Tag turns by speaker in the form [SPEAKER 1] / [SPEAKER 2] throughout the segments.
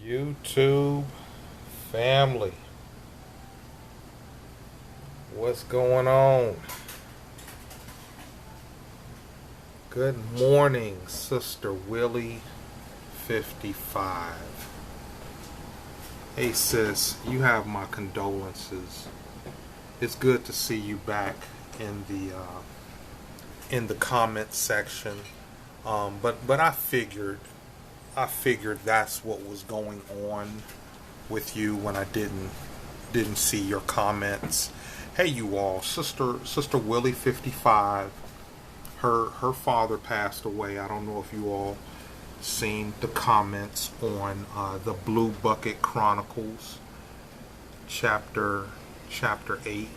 [SPEAKER 1] YouTube family, what's going on? Good morning, Sister Willie 55. Hey sis, you have my condolences. It's good to see you back in the comment section. But I figured that's what was going on with you when I didn't see your comments. Hey, you all, Sister Willie 55. Her father passed away. I don't know if you all seen the comments on the Blue Bucket Chronicles, chapter 8.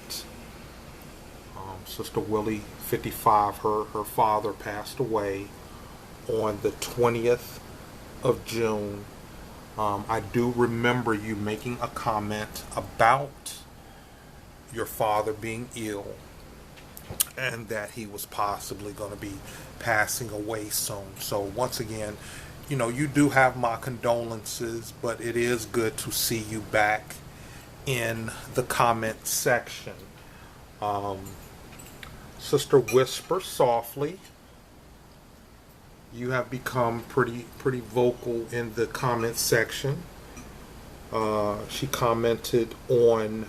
[SPEAKER 1] Sister Willie 55. Her father passed away on the 20th of June. I do remember you making a comment about your father being ill and that he was possibly going to be passing away soon. So once again, you do have my condolences, but it is good to see you back in the comment section. Sister Whisper Softly, you have become pretty vocal in the comment section. She commented on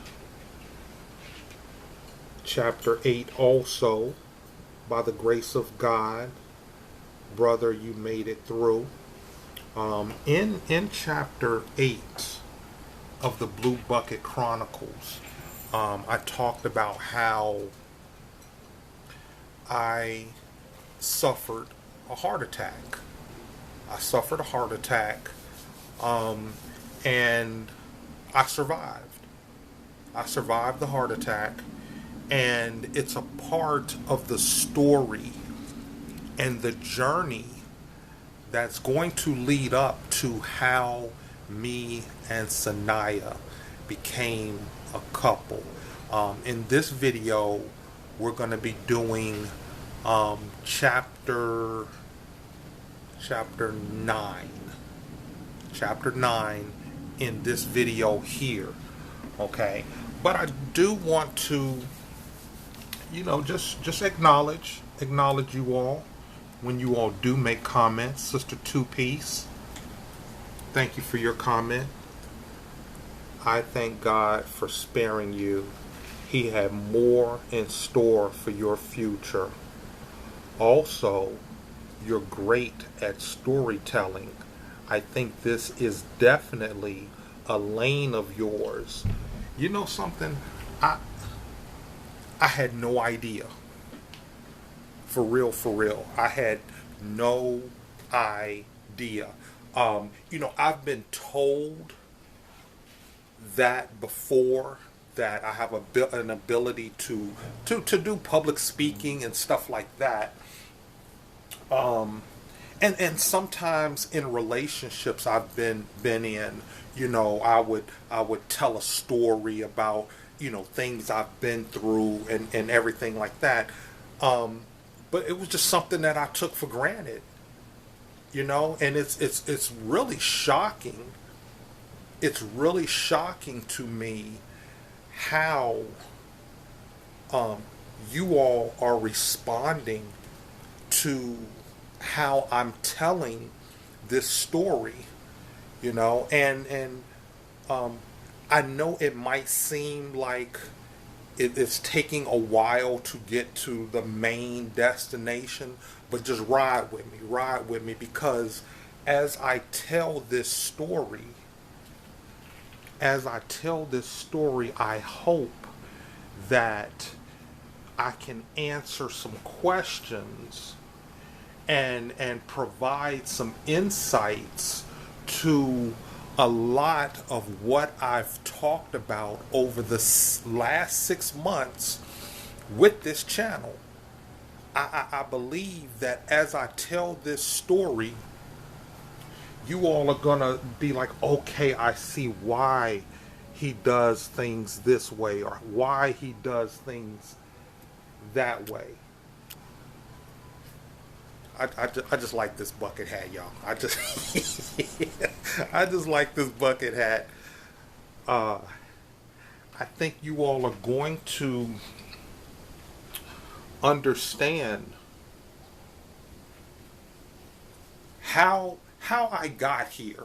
[SPEAKER 1] chapter 8 also. By the grace of God, brother, you made it through. In chapter 8 of the Blue Bucket Chronicles, I talked about how I suffered a heart attack. I suffered a heart attack, and I survived. I survived the heart attack, and it's a part of the story and the journey that's going to lead up to how me and SAYNIA became a couple. In this video, we're going to be doing chapter 9. Chapter 9 in this video here. Okay? But I do want to, just acknowledge you all when you all do make comments. Sister Two Piece, thank you for your comment. I thank God for sparing you. He had more in store for your future. Also, you're great at storytelling. I think this is definitely a lane of yours. You know something? I had no idea. For real. I had no idea. I've been told that before, that I have an ability to do public speaking and stuff like that. And sometimes in relationships I've been in, I would tell a story about, things I've been through and everything like that. But it was just something that I took for granted, and it's really shocking. It's really shocking to me how you all are responding to how I'm telling this story, and I know it might seem like it's taking a while to get to the main destination, but just ride with me, because as I tell this story, I hope that I can answer some questions and provide some insights to a lot of what I've talked about over the last 6 months with this channel. I believe that as I tell this story, you all are gonna be like, okay, I see why he does things this way, or why he does things that way. I just like this bucket hat, y'all. I just like this bucket hat. Uh, I think you all are going to understand how I got here.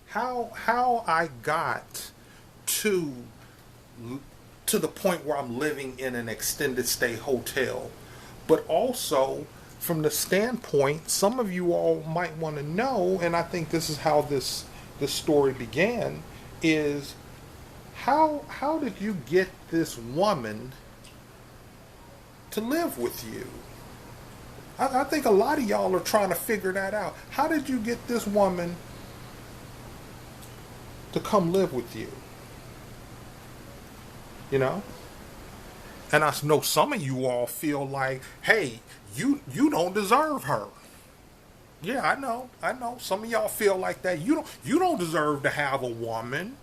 [SPEAKER 1] How I got to the point where I'm living in an extended stay hotel. But also from the standpoint, some of you all might want to know, and I think this is how this story began, is how did you get this woman to live with you? I think a lot of y'all are trying to figure that out. How did you get this woman to come live with you? You know? And I know some of you all feel like, hey, you don't deserve her. Yeah, I know. Some of y'all feel like that. You don't deserve to have a woman.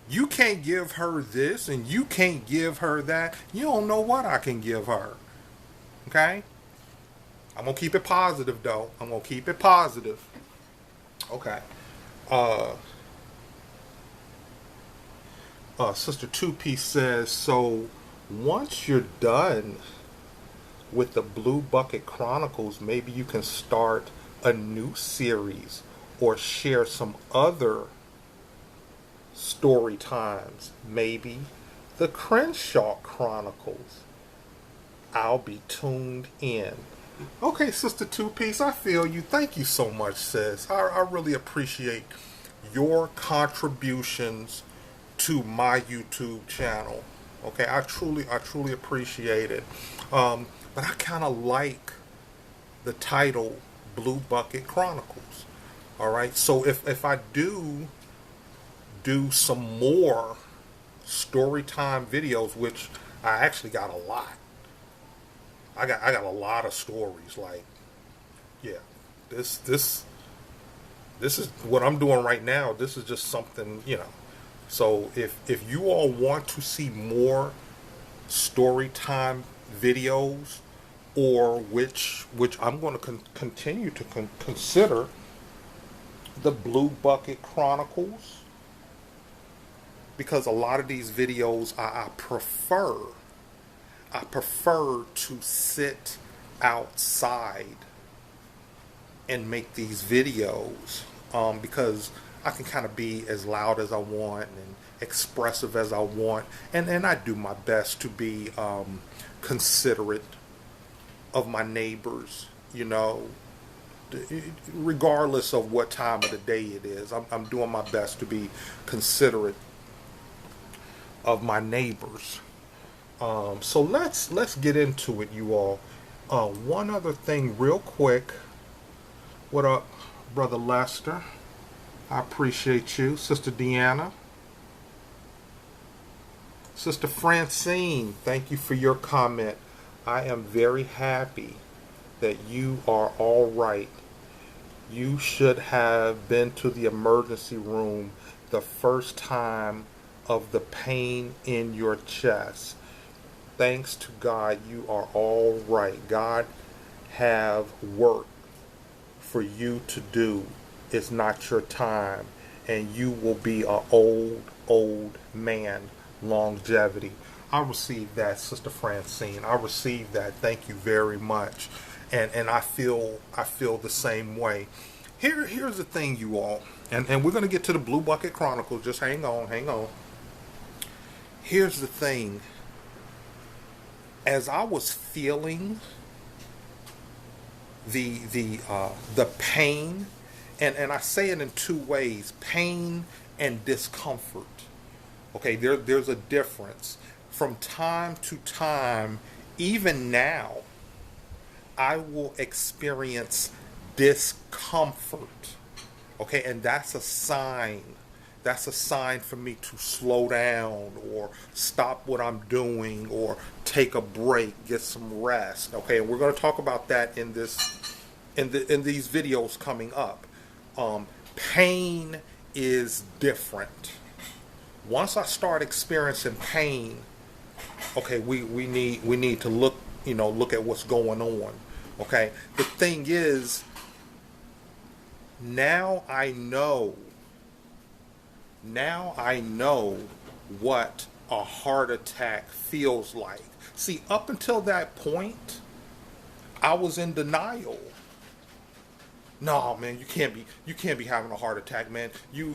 [SPEAKER 1] You can't give her this and you can't give her that. You don't know what I can give her. Okay? I'm going to keep it positive, though. I'm going to keep it positive. Okay. Sister 2P says, so once you're done with the Blue Bucket Chronicles, maybe you can start a new series or share some other story times. Maybe the Crenshaw Chronicles. I'll be tuned in. Okay, Sister Two Piece, I feel you. Thank you so much, sis. I really appreciate your contributions to my YouTube channel. Okay, I truly appreciate it. But I kind of like the title Blue Bucket Chronicles. All right, so if I do some more story time videos, which I actually got a lot. I got a lot of stories. Like, yeah, this is what I'm doing right now. This is just something, you know. So if you all want to see more story time videos, or which I'm going to continue to consider the Blue Bucket Chronicles, because a lot of these videos I prefer to sit outside and make these videos, because I can kind of be as loud as I want and expressive as I want, and I do my best to be considerate of my neighbors, you know, regardless of what time of the day it is. I'm doing my best to be considerate of my neighbors. So let's get into it, you all. One other thing real quick. What up, Brother Lester? I appreciate you. Sister Deanna. Sister Francine, thank you for your comment. I am very happy that you are all right. You should have been to the emergency room the first time of the pain in your chest. Thanks to God, you are all right. God have work for you to do. It's not your time, and you will be an old man. Longevity. I received that, Sister Francine. I received that. Thank you very much. And I feel the same way. Here's the thing, you all, and we're gonna get to the Blue Bucket Chronicles. Just hang on. Here's the thing. As I was feeling the pain, and I say it in two ways: pain and discomfort. Okay, there's a difference. From time to time, even now, I will experience discomfort. Okay, and that's a sign. That's a sign for me to slow down or stop what I'm doing or take a break, get some rest. Okay, and we're going to talk about that in these videos coming up. Pain is different. Once I start experiencing pain, okay, we need to look look at what's going on. Okay. The thing is, now I know what a heart attack feels like. See, up until that point, I was in denial. No, man, you can't be having a heart attack, man. You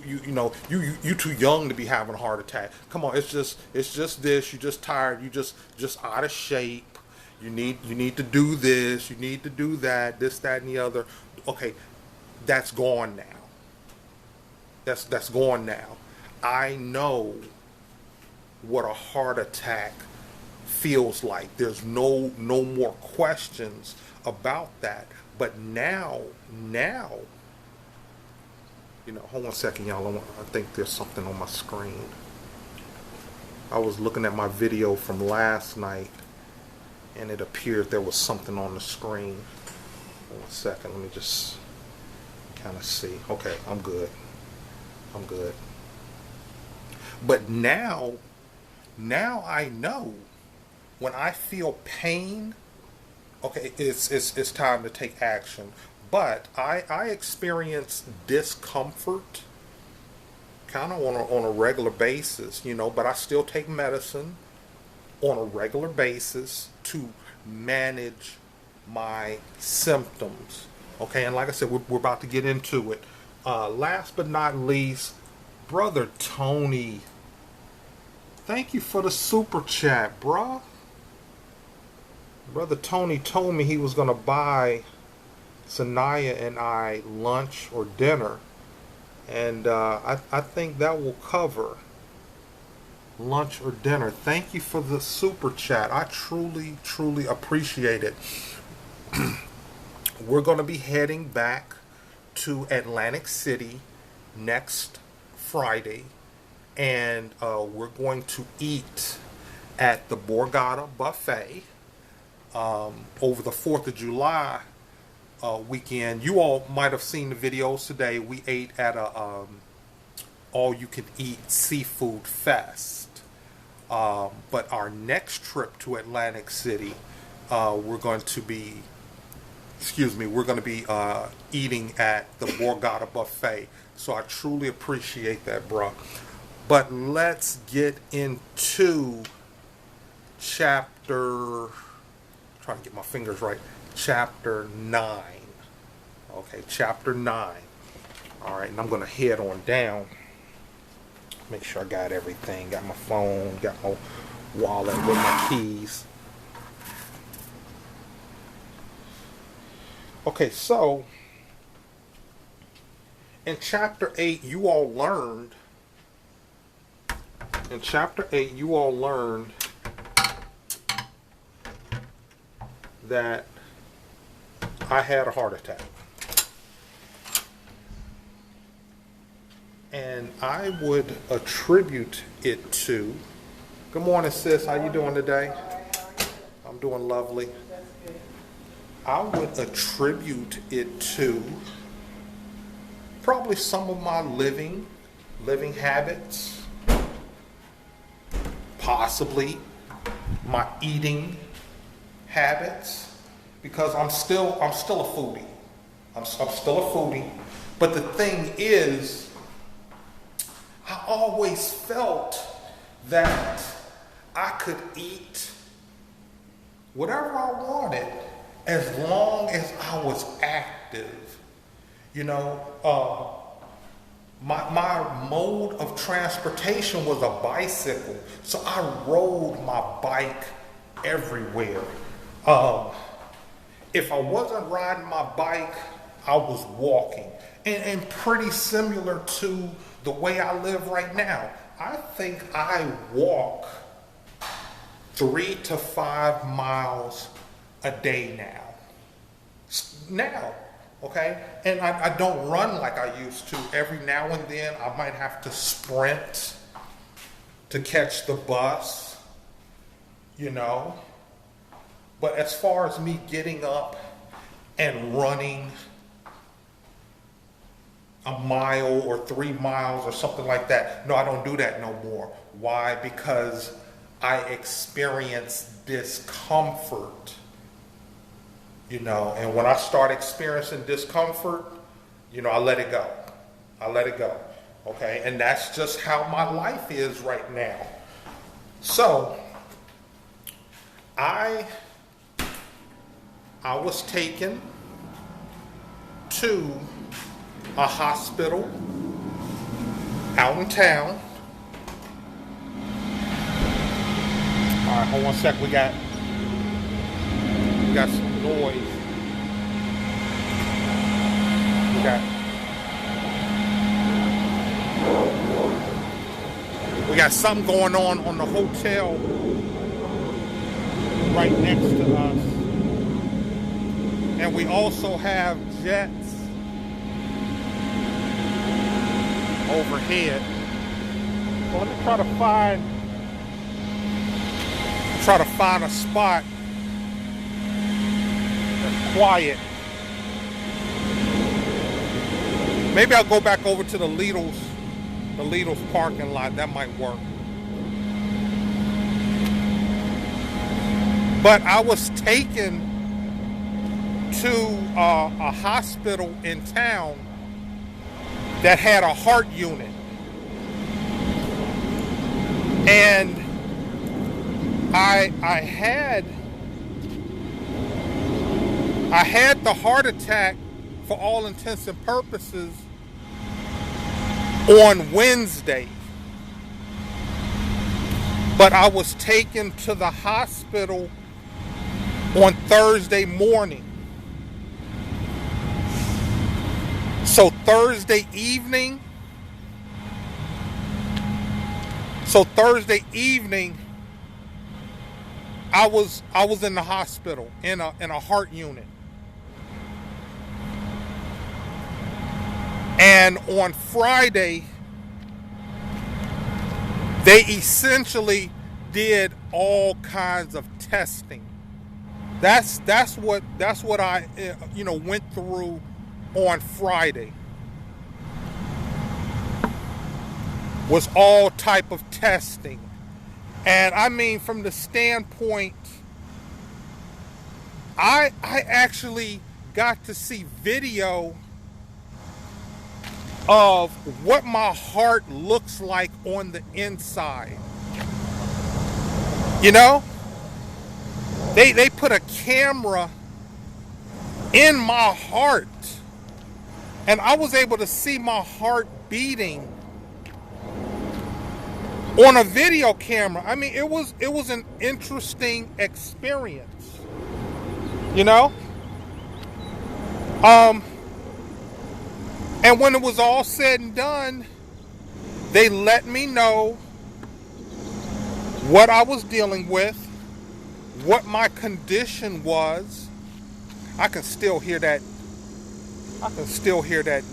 [SPEAKER 1] too young to be having a heart attack. Come on, it's just this. You're just tired. You just out of shape. You need to do this. You need to do that. This, that, and the other. Okay, that's gone now. That's gone now. I know what a heart attack feels like. There's no more questions about that. But now, hold on a second, y'all. I think there's something on my screen. I was looking at my video from last night, and it appeared there was something on the screen. Hold on a second. Let me just kind of see. Okay, I'm good. But now I know when I feel pain, okay, it's time to take action. But I experience discomfort kind of on a regular basis, but I still take medicine on a regular basis to manage my symptoms. Okay, and like I said, we're about to get into it. Last but not least, Brother Tony, thank you for the super chat, bruh. Brother Tony told me he was going to buy SAYNIA and I lunch or dinner. And I think that will cover lunch or dinner. Thank you for the super chat. I truly, truly appreciate it. We're going to be heading back to Atlantic City next Friday. And we're going to eat at the Borgata Buffet. Over the 4th of July weekend. You all might have seen the videos today. We ate at a all-you-can-eat seafood fest. But our next trip to Atlantic City, we're going to be eating at the Borgata Buffet. So I truly appreciate that, bro. But let's get into chapter... trying to get my fingers right. Chapter 9. Okay, chapter 9. All right, and I'm going to head on down. Make sure I got everything. Got my phone, got my wallet with my keys. Okay, so in chapter 8, you all learned. In chapter 8, you all learned that I had a heart attack. And I would attribute it to... Good morning, sis. How you doing today? I'm doing lovely. I would attribute it to probably some of my living habits, possibly my eating habits, because I'm still a foodie. I'm still a foodie. But the thing is, I always felt that I could eat whatever I wanted as long as I was active. My mode of transportation was a bicycle, so I rode my bike everywhere. If I wasn't riding my bike, I was walking. And pretty similar to the way I live right now. I think I walk 3 to 5 miles a day now. Okay? And I don't run like I used to. Every now and then I might have to sprint to catch the bus, But as far as me getting up and running a mile or 3 miles or something like that, no, I don't do that no more. Why? Because I experience discomfort And when I start experiencing discomfort, I let it go. I let it go. Okay, and that's just how my life is right now. So I was taken to a hospital out in town. All right, hold on a sec. We got some noise. We got something going on the hotel right next to us. And we also have jets overhead. So let me try to find a spot that's quiet. Maybe I'll go back over to the Lidl's parking lot. That might work. But I was taken to a hospital in town that had a heart unit. And I had the heart attack for all intents and purposes on Wednesday. But I was taken to the hospital on Thursday morning. So Thursday evening, I was in the hospital in a heart unit. And on Friday, they essentially did all kinds of testing. That's what I went through on Friday. Was all type of testing. And I mean, from the standpoint, I actually got to see video of what my heart looks like on the inside. They put a camera in my heart, and I was able to see my heart beating on a video camera. I mean, it was an interesting experience. And when it was all said and done, they let me know what I was dealing with, what my condition was. I can still hear that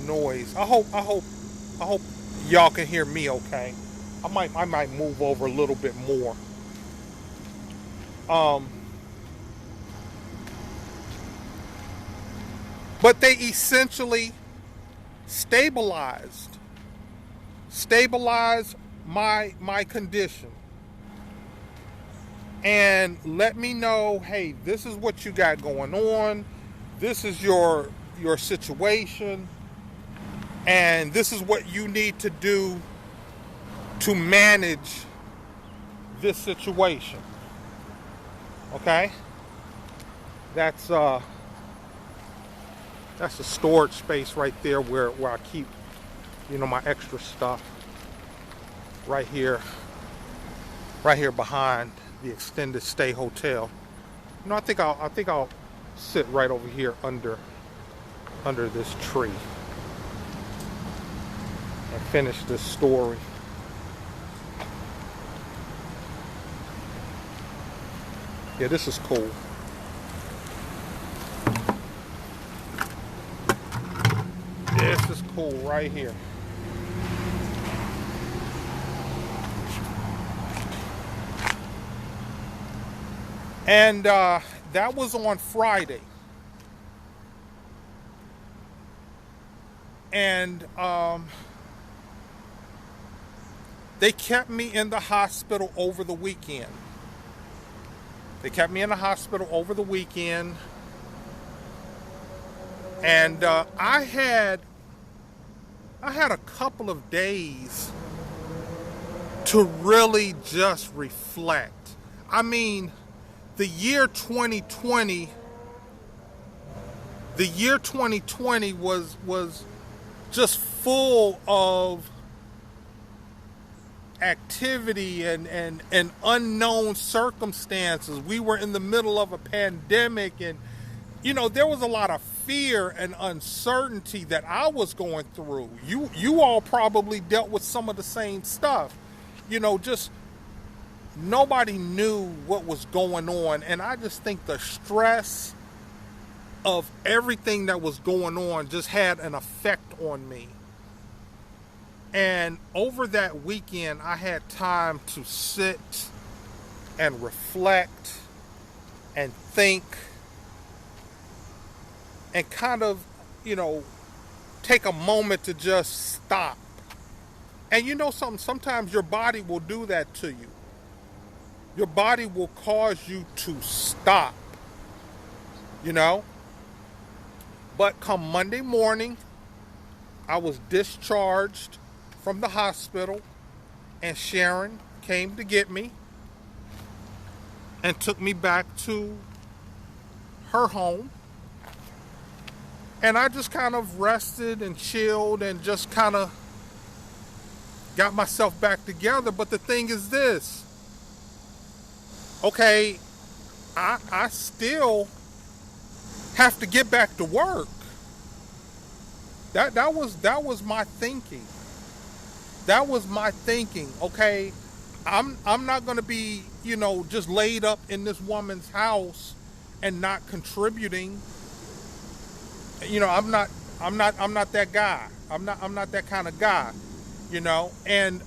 [SPEAKER 1] noise. I hope y'all can hear me okay. I might move over a little bit more. But they essentially stabilized my condition and let me know, hey, this is what you got going on. This is your situation, and this is what you need to do to manage this situation. Okay? That's a storage space right there where I keep, my extra stuff. Right here behind the extended stay hotel. I think I'll sit right over here under this tree and finish this story. Yeah, this is cool. This is cool right here. And that was on Friday. And they kept me in the hospital over the weekend. And I had a couple of days to really just reflect. I mean, the year 2020 was just full of activity and unknown circumstances. We were in the middle of a pandemic, and there was a lot of fear and uncertainty that I was going through. You all probably dealt with some of the same stuff. Just nobody knew what was going on, and I just think the stress of everything that was going on just had an effect on me. And over that weekend, I had time to sit and reflect and think and kind of, take a moment to just stop. And something, sometimes your body will do that to you. Your body will cause you to stop, But come Monday morning, I was discharged from the hospital, and Sharon came to get me and took me back to her home. And I just kind of rested and chilled and just kind of got myself back together. But the thing is this, okay, I still have to get back to work. That was my thinking. That was my thinking. Okay, I'm not going to be, just laid up in this woman's house and not contributing. I'm not that guy. I'm not that kind of guy, And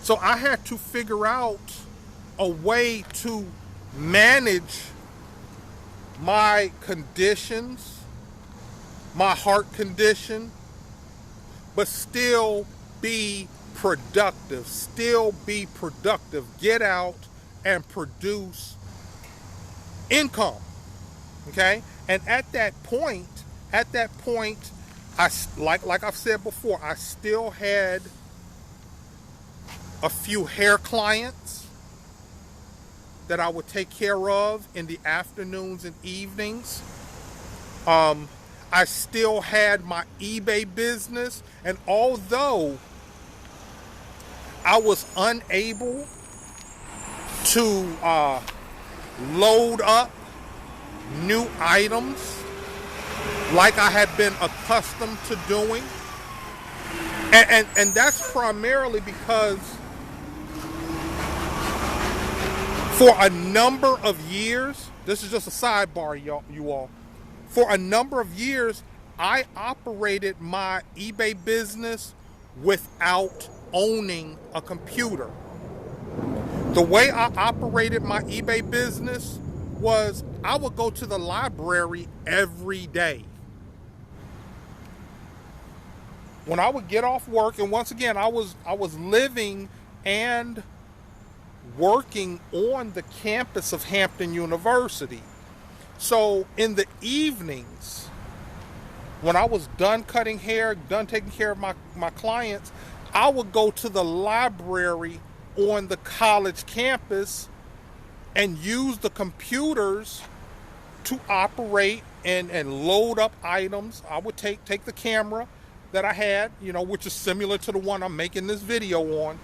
[SPEAKER 1] so I had to figure out a way to manage my conditions, my heart condition, but still be productive. Get out and produce income. Okay? And at that point, I like I've said before, I still had a few hair clients that I would take care of in the afternoons and evenings. I still had my eBay business, and although I was unable to load up new items like I had been accustomed to doing, and that's primarily because for a number of years, this is just a sidebar, you all. For a number of years, I operated my eBay business without owning a computer. The way I operated my eBay business was I would go to the library every day. When I would get off work, and once again, I was living and working on the campus of Hampton University. So in the evenings, when I was done cutting hair, done taking care of my clients, I would go to the library on the college campus and use the computers to operate and load up items. I would take the camera that I had, which is similar to the one I'm making this video on.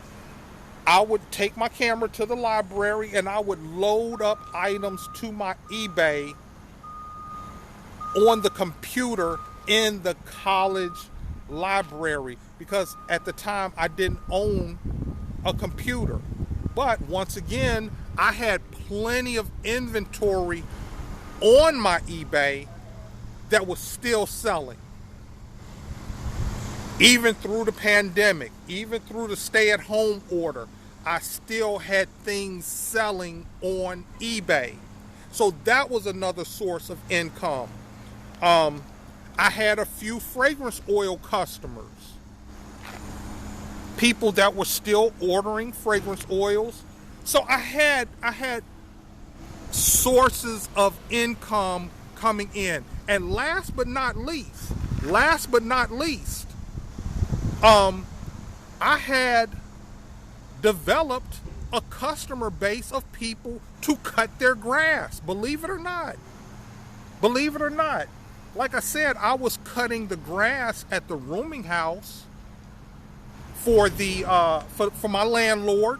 [SPEAKER 1] I would take my camera to the library and I would load up items to my eBay on the computer in the college library, because at the time I didn't own a computer. But once again, I had plenty of inventory on my eBay that was still selling. Even through the pandemic, even through the stay-at-home order, I still had things selling on eBay. So that was another source of income. I had a few fragrance oil customers. People that were still ordering fragrance oils. So I had sources of income coming in. And last but not least, I had developed a customer base of people to cut their grass. Believe it or not. Like I said, I was cutting the grass at the rooming house for for my landlord,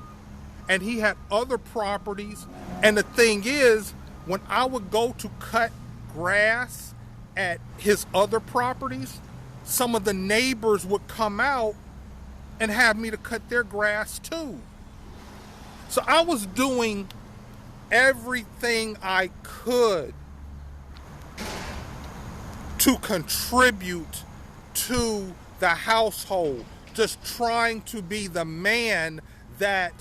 [SPEAKER 1] and he had other properties. And the thing is, when I would go to cut grass at his other properties, some of the neighbors would come out and have me to cut their grass too. So I was doing everything I could to contribute to the household, just trying to be the man that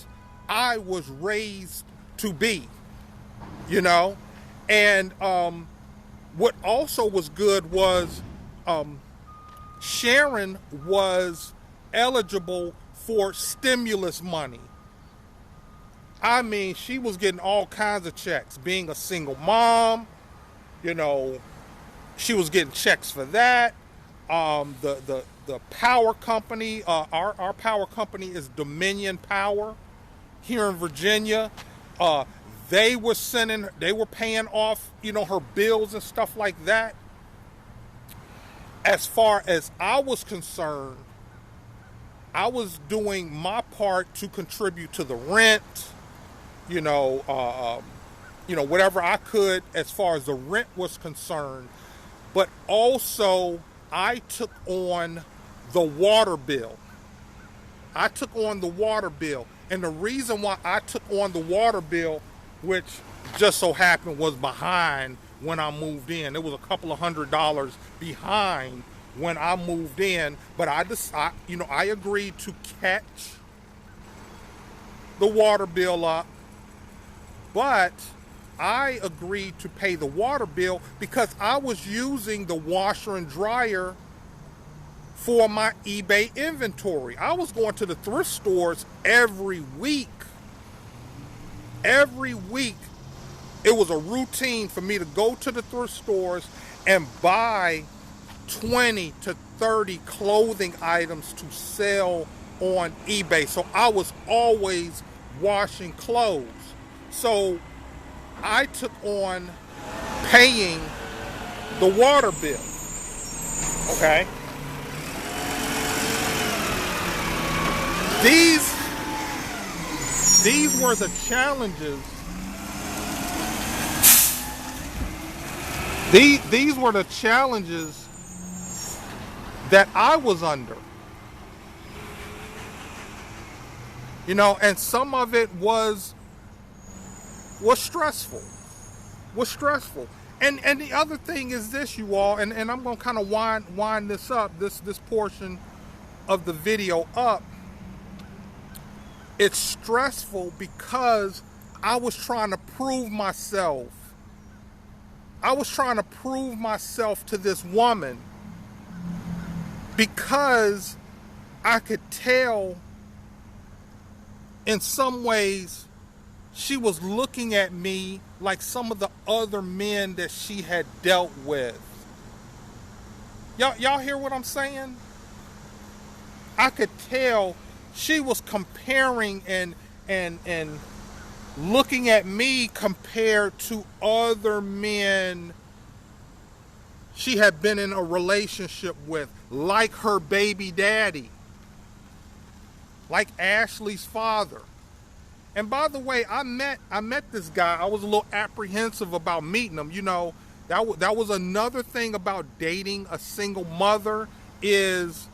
[SPEAKER 1] I was raised to be, And what also was good was Sharon was eligible for stimulus money. I mean, she was getting all kinds of checks. Being a single mom, she was getting checks for that. The power company, our power company is Dominion Power here in Virginia. They were paying off, her bills and stuff like that. As far as I was concerned, I was doing my part to contribute to the rent, whatever I could as far as the rent was concerned. But also, I took on the water bill. And the reason why I took on the water bill, which just so happened was behind when I moved in. It was a couple of $100 behind when I moved in, but I agreed to catch the water bill up, but I agreed to pay the water bill because I was using the washer and dryer for my eBay inventory. I was going to the thrift stores every week. Every week, it was a routine for me to go to the thrift stores and buy 20 to 30 clothing items to sell on eBay. So I was always washing clothes. So I took on paying the water bill. Okay? These were the challenges. These were the challenges that I was under. And some of it was stressful. And the other thing is this, you all, and I'm going to kind of wind this up, this portion of the video up. It's stressful because I was trying to prove myself. I was trying to prove myself to this woman because I could tell in some ways she was looking at me like some of the other men that she had dealt with. Y'all hear what I'm saying? I could tell she was comparing and looking at me compared to other men she had been in a relationship with, like her baby daddy, like Ashley's father. And by the way, I met this guy. I was a little apprehensive about meeting him. That was another thing about dating a single mother, is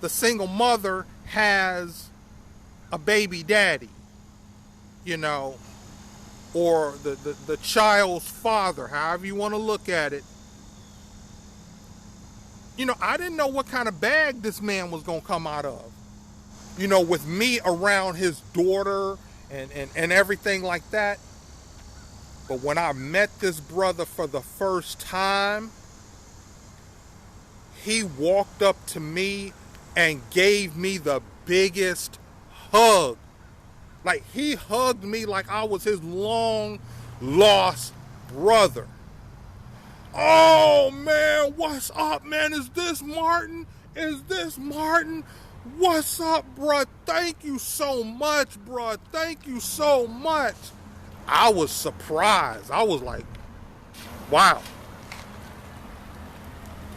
[SPEAKER 1] the single mother has a baby daddy, or the child's father, however you want to look at it. I didn't know what kind of bag this man was going to come out of, with me around his daughter and everything like that. But when I met this brother for the first time, he walked up to me and gave me the biggest hug. Like, he hugged me like I was his long lost brother. Oh man, what's up, man? Is this Martin? Is this Martin? What's up, bruh? Thank you so much, bruh. Thank you so much. I was surprised. I was like, wow.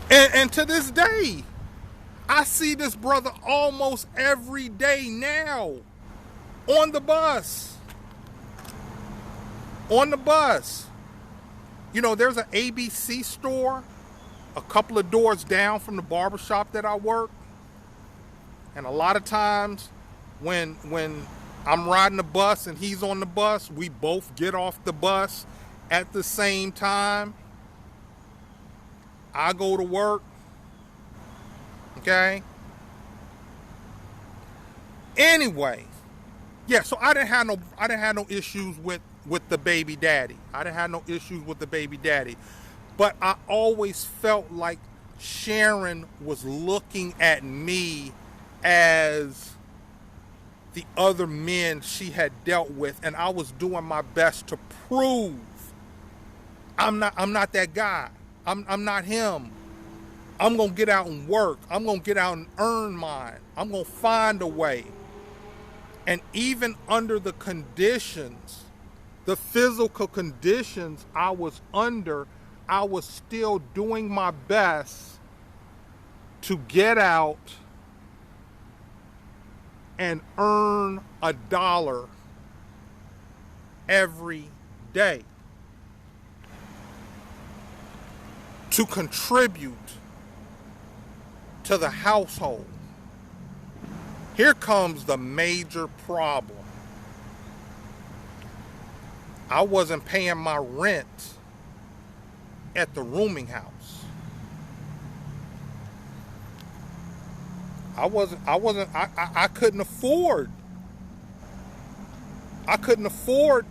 [SPEAKER 1] And to this day, I see this brother almost every day now. On the bus. On the bus. You know, there's an ABC store a couple of doors down from the barbershop that I work. And a lot of times when I'm riding the bus and he's on the bus, we both get off the bus at the same time. I go to work. Okay? Anyway, yeah, so I didn't have no issues with the baby daddy. I didn't have no issues with the baby daddy. But I always felt like Sharon was looking at me as the other men she had dealt with, and I was doing my best to prove I'm not that guy. I'm not him. I'm gonna get out and work. I'm gonna get out and earn mine. I'm gonna find a way. And even under the conditions, the physical conditions I was under, I was still doing my best to get out and earn $1 every day to contribute to the household. Here comes the major problem. I wasn't paying my rent at the rooming house. I couldn't afford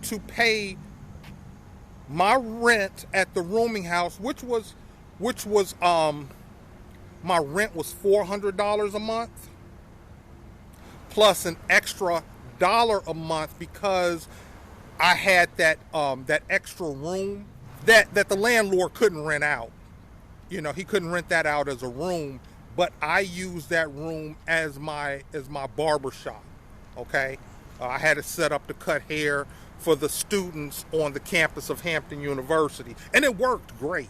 [SPEAKER 1] to pay my rent at the rooming house, which was my rent was $400 a month plus an extra $1 a month because I had that extra room that the landlord couldn't rent out. You know, he couldn't rent that out as a room, but I used that room as my barber shop. Okay, I had it set up to cut hair for the students on the campus of Hampton University, and it worked great.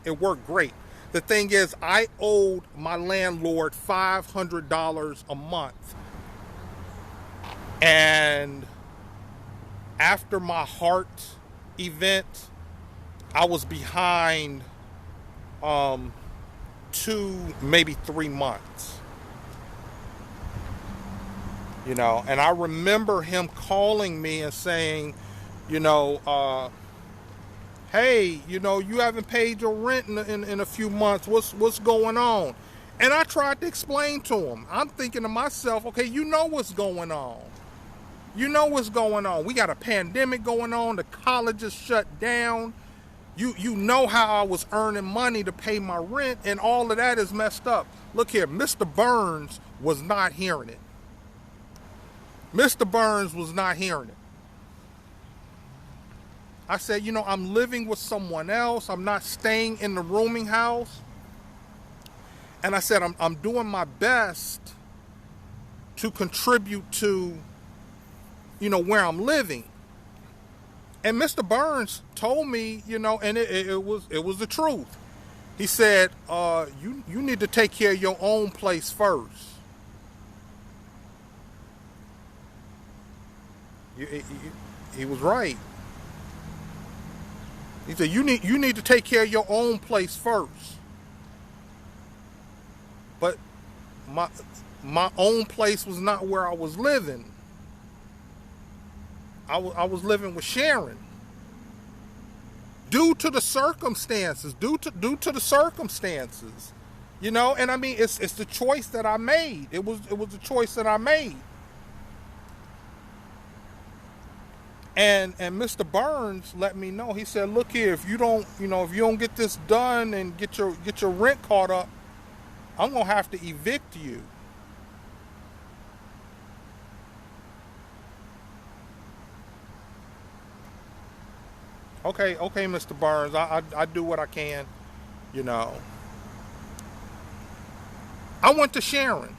[SPEAKER 1] It worked great. The thing is, I owed my landlord $500 a month, and after my heart event, I was behind 2, maybe 3 months. You know, and I remember him calling me and saying, you know, hey, you know, you haven't paid your rent in a few months. What's going on? And I tried to explain to him. I'm thinking to myself, okay, you know what's going on. You know what's going on. We got a pandemic going on. The college is shut down. You know how I was earning money to pay my rent, and all of that is messed up. Look here, Mr. Burns was not hearing it. Mr. Burns was not hearing it. I said, you know, I'm living with someone else. I'm not staying in the rooming house. And I said, I'm doing my best to contribute to, you know, where I'm living. And Mr. Burns told me, you know, and it was the truth. He said, you need to take care of your own place first. He was right. He said, you need to take care of your own place first. But my own place was not where I was living. I was living with Sharon. Due to the circumstances. You know, and I mean it's the choice that I made. It was the choice that I made. And Mr. Burns let me know. He said, look here, if you don't get this done and get your rent caught up, I'm gonna have to evict you. Okay, Mr. Burns, I do what I can, you know. I went to Sharon.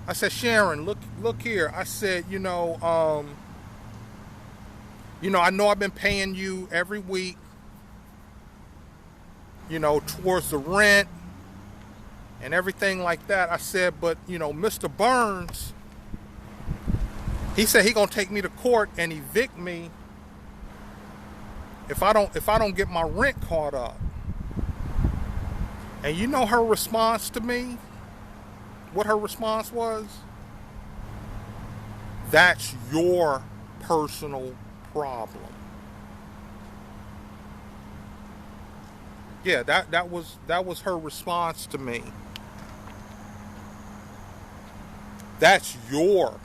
[SPEAKER 1] I said, Sharon, look here. I said, I know I've been paying you every week, towards the rent and everything like that. I said, but Mr. Burns, he said he gonna take me to court and evict me if I don't get my rent caught up. And you know her response to me? What her response was? That's your personal problem. Yeah, that was her response to me. That's your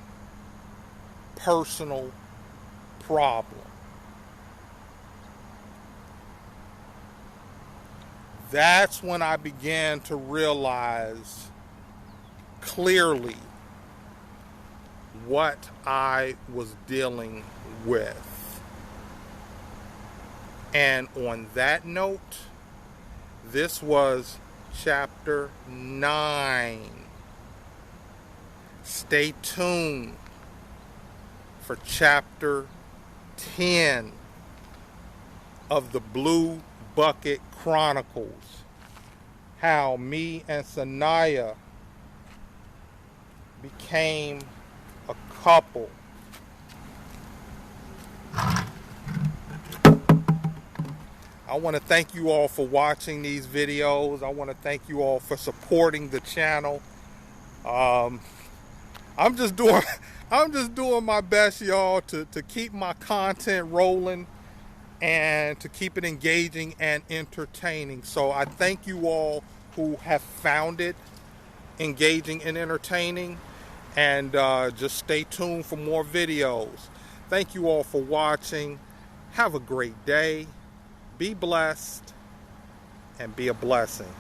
[SPEAKER 1] personal problem. That's when I began to realize clearly what I was dealing with. And on that note, this was chapter 9. Stay tuned for chapter 10 of the Blue Bucket Chronicles. How me and SAYNIA became a couple. I want to thank you all for watching these videos. I want to thank you all for supporting the channel. I'm just doing my best, y'all, to keep my content rolling and to keep it engaging and entertaining. So I thank you all who have found it engaging and entertaining, and just stay tuned for more videos. Thank you all for watching. Have a great day. Be blessed and be a blessing.